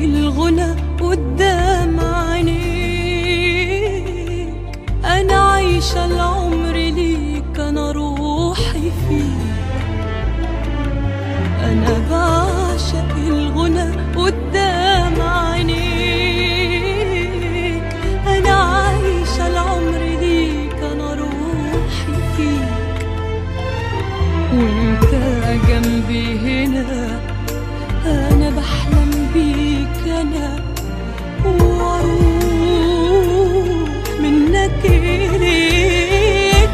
الغنى قدام عينيك، أنا عايشة العمر ليك، أنا روحي فيك. أنا بعشق الغنى قدام عينيك، أنا عايشة العمر ليك، أنا روحي فيك. وانت جنبي هنا أنا بحلم بيك، أنا وأروح منك إليك.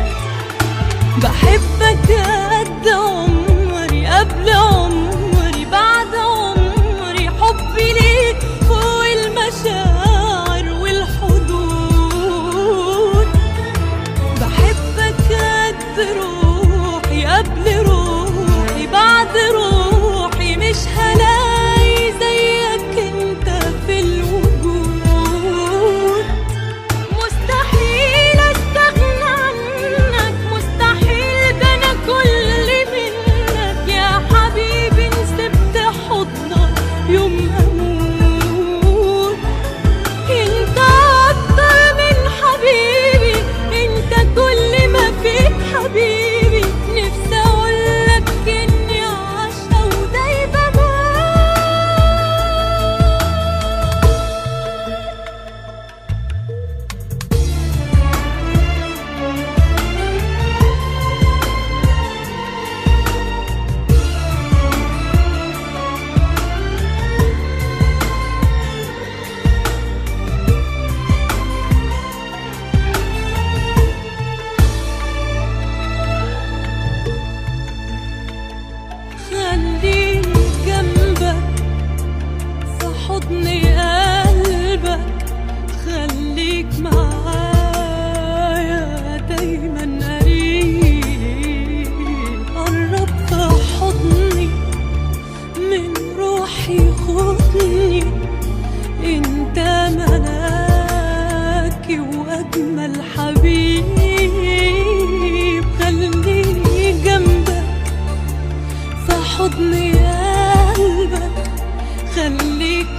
بحبك قد عمري، قبل عمري، بعد عمري. حبي ليك فوق المشاعر والحدود. بحبك قد روحي، قبل روحي، بعد روحي. مش هلاقي زيك انت في الوجود. مستحيل استغنى عنك، مستحيل، ده انا كل منك يا حبيبي. إن سبت حضنك يوم اموت. انت اكتر من حبيبي، انت كل ما فيك حبيبي. نفسي اقولك اني عاشقة ودايبة خليني جنبك في حضن قلبك. خليك معايا دايما قريب. قرب في حضني من روحي، خدني. انت ملاكي واجمل حبيب. خليني جنبك في حضن قلبك. خليك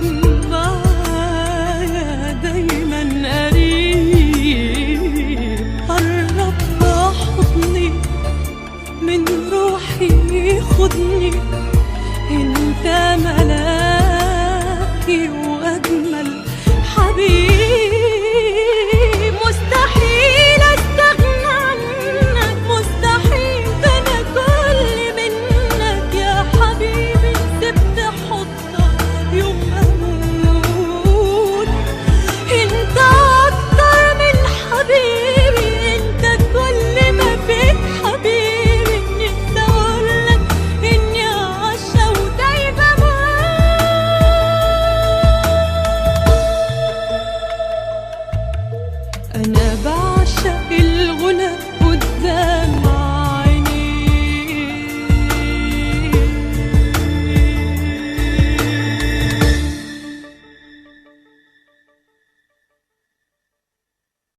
معايا دايما قريب. قرب في حضني من روحي، خدني. انت ملاكي واجمل حبيب. مستحيل استغنى عنك، مستحيل، ده انا كل منك يا حبيبي. سبت حضنك يوم اموت. انت اكتر من حبيبي، انت كل ما فيك حبيبي. نفسي اقولك اني عاشقة ودايبة أنا بعشق